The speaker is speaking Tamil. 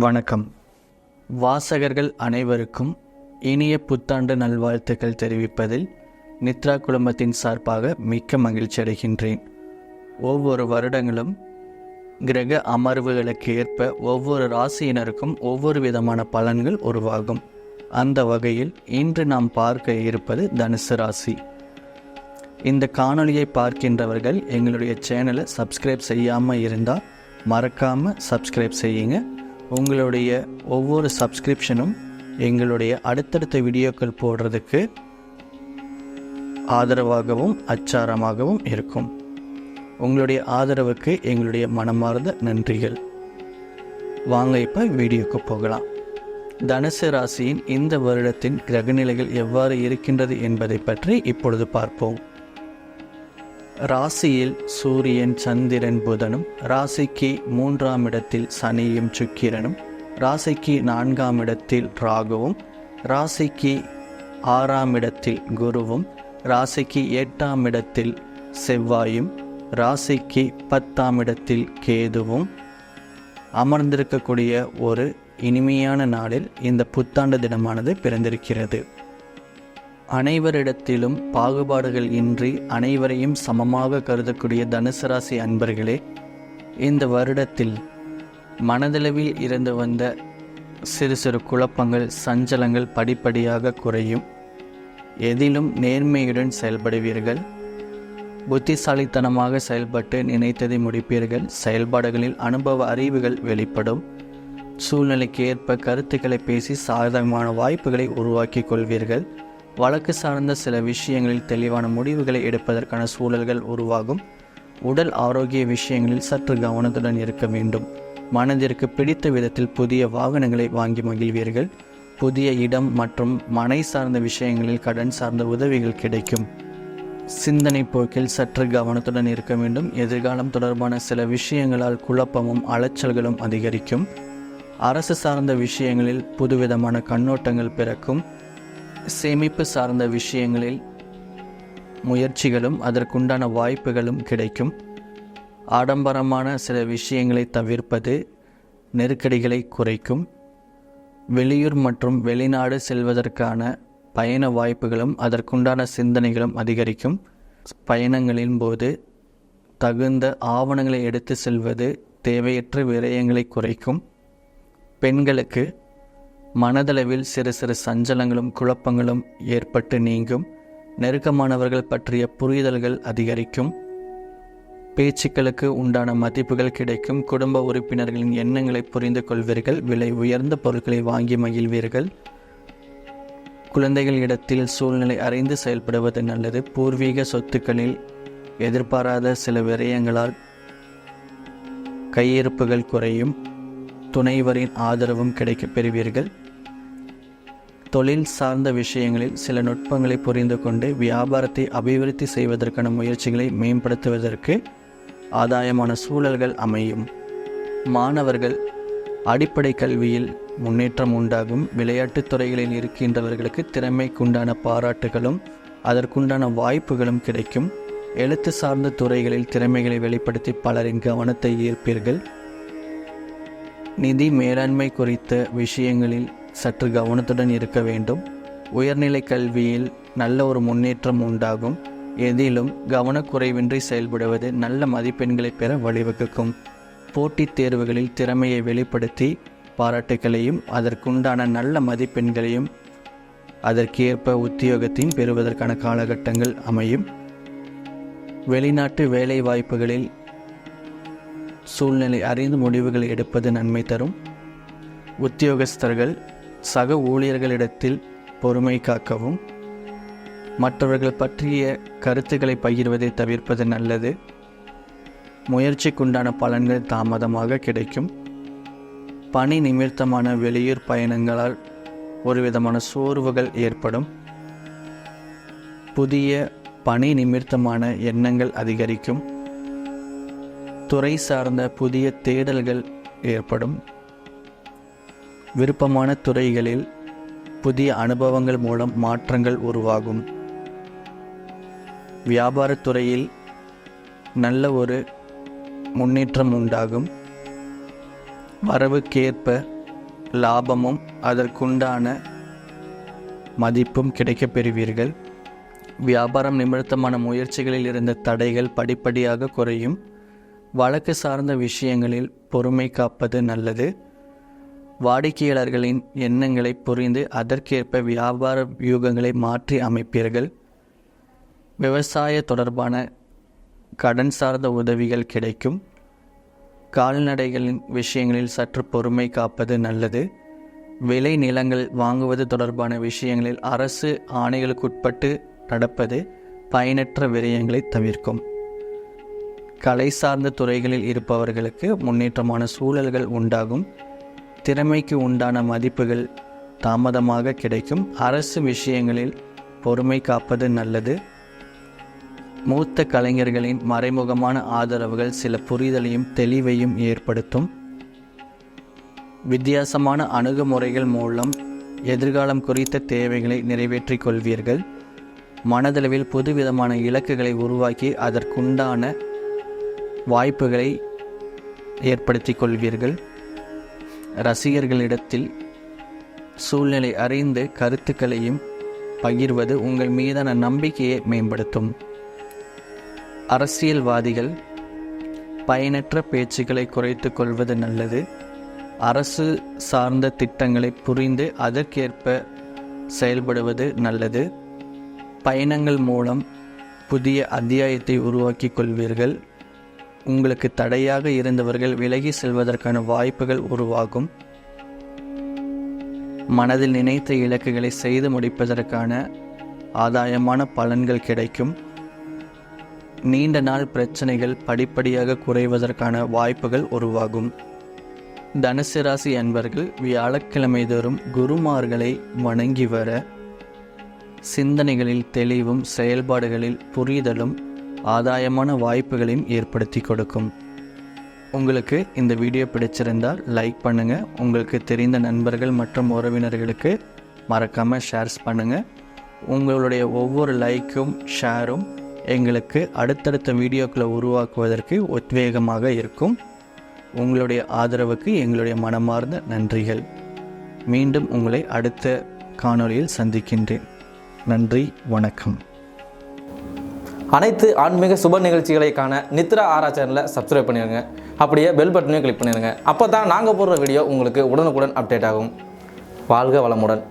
வணக்கம். வாசகர்கள் அனைவருக்கும் இனிய புத்தாண்டு நல்வாழ்த்துக்கள் தெரிவிப்பதில் நித்ரா குழுமத்தின் சார்பாக மிக்க மகிழ்ச்சி அடைகின்றேன். ஒவ்வொரு வருடங்களும் கிரக அமர்வுகளுக்கு ஏற்ப ஒவ்வொரு ராசியினருக்கும் ஒவ்வொரு விதமான பலன்கள் உருவாகும். அந்த வகையில் இன்று நாம் பார்க்க இருப்பது தனுசு ராசி. இந்த காணொளியை பார்க்கின்றவர்கள் எங்களுடைய சேனலை சப்ஸ்கிரைப் செய்யாமல் இருந்தால் மறக்காமல் சப்ஸ்கிரைப் செய்யுங்க. உங்களுடைய ஒவ்வொரு சப்ஸ்கிரிப்ஷனும் எங்களுடைய அடுத்தடுத்த வீடியோக்கள் போடுறதுக்கு ஆதரவாகவும் அச்சாரமாகவும் இருக்கும். உங்களுடைய ஆதரவுக்கு எங்களுடைய மனமார்ந்த நன்றிகள். வாங்க இப்போ வீடியோக்கு போகலாம். தனுசு ராசியின் இந்த வருடத்தின் கிரகநிலைகள் எவ்வாறு இருக்கின்றது என்பதை பற்றி இப்பொழுது பார்ப்போம். ராசியில் சூரியன், சந்திரன், புதனும், ராசிக்கு 3ஆம் இடத்தில் சனியும் சுக்கிரனும், ராசிக்கு 4ஆம் இடத்தில் ராகுவும், ராசிக்கு 6ஆம் இடத்தில் குருவும், ராசிக்கு 8ஆம் இடத்தில் செவ்வாயும், ராசிக்கு 10ஆம் இடத்தில் கேதுவும் அமர்ந்திருக்கக்கூடிய ஒரு இனிமையான நாளில் இந்த புத்தாண்டு தினமானது பிறந்திருக்கிறது. அனைவரிடத்திலும் பாகுபாடுகள் இன்றி அனைவரையும் சமமாக கருதக்கூடிய தனுசு ராசி அன்பர்களே, இந்த வருடத்தில் மனதளவில் இருந்து வந்த சிறு சிறு குழப்பங்கள், சஞ்சலங்கள் படிப்படியாக குறையும். எதிலும் நேர்மையுடன் செயல்படுவீர்கள். புத்திசாலித்தனமாக செயல்பட்டு நினைத்ததை முடிப்பீர்கள். செயல்பாடுகளில் அனுபவ அறிவுகள் வெளிப்படும். சூழ்நிலைக்கு ஏற்ப கருத்துக்களை பேசி சாதகமான வாய்ப்புகளை உருவாக்கி கொள்வீர்கள். வழக்கு சார்ந்த சில விஷயங்களில் தெளிவான முடிவுகளை எடுப்பதற்கான சூழல்கள் உருவாகும். உடல் ஆரோக்கிய விஷயங்களில் சற்று கவனத்துடன் இருக்க வேண்டும். மனதிற்கு பிடித்த விதத்தில் புதிய வாகனங்களை வாங்கி மகிழ்வீர்கள். புதிய இடம் மற்றும் மனை சார்ந்த விஷயங்களில் கடன் சார்ந்த உதவிகள் கிடைக்கும். சிந்தனை போக்கில் சற்று கவனத்துடன் இருக்க வேண்டும். எதிர்காலம் தொடர்பான சில விஷயங்களால் குழப்பமும் அலைச்சல்களும் அதிகரிக்கும். அரசு சார்ந்த விஷயங்களில் புதுவிதமான கண்ணோட்டங்கள் பிறக்கும். சேமிப்பு சார்ந்த விஷயங்களில் முயற்சிகளும் அதற்குண்டான வாய்ப்புகளும் கிடைக்கும். ஆடம்பரமான சில விஷயங்களை தவிர்ப்பது நெருக்கடிகளை குறைக்கும். வெளியூர் மற்றும் வெளிநாடு செல்வதற்கான பயண வாய்ப்புகளும் அதற்குண்டான சிந்தனைகளும் அதிகரிக்கும். பயணங்களின் போது தகுந்த ஆவணங்களை எடுத்து செல்வது தேவையற்ற விரயங்களை குறைக்கும். பெண்களுக்கு மனதளவில் சிறு சிறு சஞ்சலங்களும் குழப்பங்களும் ஏற்பட்டு நீங்கும். நெருக்கமானவர்கள் பற்றிய புரிதல்கள் அதிகரிக்கும். பேச்சுக்களுக்கு உண்டான மதிப்புகள் கிடைக்கும். குடும்ப உறுப்பினர்களின் எண்ணங்களை புரிந்து கொள்வீர்கள். விலை உயர்ந்த பொருட்களை வாங்கி மகிழ்வீர்கள். குழந்தைகள் இடத்தில் சூழ்நிலை அறிந்து செயல்படுவது நல்லது. பூர்வீக சொத்துக்களில் எதிர்பாராத சில விரயங்களால் கையிருப்புகள் குறையும். துணைவரின் ஆதரவும் கிடைக்கப் பெறுவீர்கள். தொழில் சார்ந்த விஷயங்களில் சில நுட்பங்களை புரிந்து கொண்டு வியாபாரத்தை அபிவிருத்தி செய்வதற்கான முயற்சிகளை மேம்படுத்துவதற்கு ஆதாயமான சூழல்கள் அமையும். மாணவர்கள் அடிப்படை கல்வியில் முன்னேற்றம் உண்டாகும். விளையாட்டுத் துறைகளில் இருக்கின்றவர்களுக்கு திறமைக்குண்டான பாராட்டுகளும் அதற்குண்டான வாய்ப்புகளும் கிடைக்கும். எழுத்து சார்ந்த துறைகளில் திறமைகளை வெளிப்படுத்தி பலரின் கவனத்தை ஈர்ப்பீர்கள். நிதி மேலாண்மை குறித்த விஷயங்களில் சற்று கவனத்துடன் இருக்க வேண்டும். உயர்நிலை கல்வியில் நல்ல ஒரு முன்னேற்றம் உண்டாகும். எதிலும் கவனக்குறைவின்றி செயல்படுவது நல்ல மதிப்பெண்களை பெற வழிவகுக்கும். போட்டித் தேர்வுகளில் திறமையை வெளிப்படுத்தி பாராட்டுகளையும் அதற்குண்டான நல்ல மதிப்பெண்களையும் அதற்கேற்ப உத்தியோகத்தையும் பெறுவதற்கான காலகட்டங்கள் அமையும். வெளிநாட்டு வேலை வாய்ப்புகளில் சூழ்நிலை அறிந்து முடிவுகளை எடுப்பது நன்மை தரும். உத்தியோகஸ்தர்கள் சக ஊழியர்களிடத்தில் பொறுமை காக்கவும் மற்றவர்கள் பற்றிய கருத்துக்களை பகிர்வதை தவிர்ப்பது நல்லது. முயற்சிக்குண்டான பலன்கள் தாமதமாக கிடைக்கும். பணி நிமித்தமான வெளியூர் பயணங்களால் ஒரு விதமான சோர்வுகள் ஏற்படும். புதிய பணி நிமித்தமான எண்ணங்கள் அதிகரிக்கும். துறை சார்ந்த புதிய தேடல்கள் ஏற்படும். விருப்பமான துறைகளில் புதிய அனுபவங்கள் மூலம் மாற்றங்கள் உருவாகும். வியாபாரத்துறையில் நல்ல ஒரு முன்னேற்றம் உண்டாகும். வரவுக்கேற்ப லாபமும் அதற்குண்டான மதிப்பும் கிடைக்கப் பெறுவீர்கள். வியாபாரம் நிமித்தமான முயற்சிகளில் இருந்த தடைகள் படிப்படியாக குறையும். வழக்கு சார்ந்த விஷயங்களில் பொறுமை காப்பது நல்லது. வாடிக்கையாளர்களின் எண்ணங்களை புரிந்து அதற்கேற்ப வியாபார வியூகங்களை மாற்றி அமைப்பீர்கள். விவசாய தொடர்பான கடன் சார்ந்த உதவிகள் கிடைக்கும். கால்நடைகளின் விஷயங்களில் சற்று பொறுமை காப்பது நல்லது. விளை நிலங்கள் வாங்குவது தொடர்பான விஷயங்களில் அரசு ஆணைகளுக்குட்பட்டு நடப்பது பயனற்ற விரயங்களை தவிர்க்கும். கலை சார்ந்த துறைகளில் இருப்பவர்களுக்கு முன்னேற்றமான சூழல்கள் உண்டாகும். திறமைக்கு உண்டான மதிப்புகள் தாமதமாக கிடைக்கும். அரசு விஷயங்களில் பொறுமை காப்பது நல்லது. மூத்த கலைஞர்களின் மறைமுகமான ஆதரவுகள் சில புரிதலையும் தெளிவையும் ஏற்படுத்தும். வித்தியாசமான அணுகுமுறைகள் மூலம் எதிர்காலம் குறித்த தேவைகளை நிறைவேற்றிக் கொள்வீர்கள். மனதளவில் புதுவிதமான இலக்குகளை உருவாக்கி அதற்குண்டான வாய்ப்புகளை ஏற்படுத்தி கொள்வீர்கள். ரசிகர்களிடத்தில் சூழ்நிலை அறிந்து கருத்துக்களையும் பகிர்வது உங்கள் மீதான நம்பிக்கையை மேம்படுத்தும். அரசியல்வாதிகள் பயனற்ற பேச்சுக்களை குறைத்து கொள்வது நல்லது. அரசு சார்ந்த திட்டங்களை புரிந்து அதற்கேற்ப செயல்படுவது நல்லது. பயணங்கள் மூலம் புதிய அத்தியாயத்தை உருவாக்கி கொள்வீர்கள். உங்களுக்கு தடையாக இருந்தவர்கள் விலகி செல்வதற்கான வாய்ப்புகள் உருவாகும். மனதில் நினைத்த இலக்குகளை செய்து முடிப்பதற்கான ஆதாயமான பலன்கள் கிடைக்கும். நீண்ட நாள் பிரச்சனைகள் படிப்படியாக குறைவதற்கான வாய்ப்புகள் உருவாகும். தனுசு ராசி அன்பர்கள் வியாழக்கிழமை தோறும் குருமார்களை வணங்கி வர சிந்தனைகளில் தெளிவும் செயல்பாடுகளில் புரிதலும் ஆதாயமான வாய்ப்புகளையும் ஏற்படுத்தி கொடுக்கும். உங்களுக்கு இந்த வீடியோ பிடிச்சிருந்தால் லைக் பண்ணுங்கள். உங்களுக்கு தெரிந்த நண்பர்கள் மற்றும் உறவினர்களுக்கு மறக்காமல் ஷேர்ஸ் பண்ணுங்கள். உங்களுடைய ஒவ்வொரு லைக்கும் ஷேரும் எங்களுக்கு அடுத்தடுத்த வீடியோக்களை உருவாக்குவதற்கு உத்வேகமாக இருக்கும். உங்களுடைய ஆதரவுக்கு எங்களுடைய மனமார்ந்த நன்றிகள். மீண்டும் உங்களை அடுத்த காணொளியில் சந்திக்கின்றேன். நன்றி, வணக்கம். அனைத்து ஆன்மீக சுப நிகழ்ச்சிகளை காண நித்ரா ஆரா சேனலை சப்ஸ்கிரைப் பண்ணிடுங்க. அப்படியே பெல் பட்டனையும் கிளிக் பண்ணிடுங்க. அப்போ தான் நாங்கள் போடுற வீடியோ உங்களுக்கு உடனுக்குடன் அப்டேட் ஆகும். வாழ்க வளமுடன்.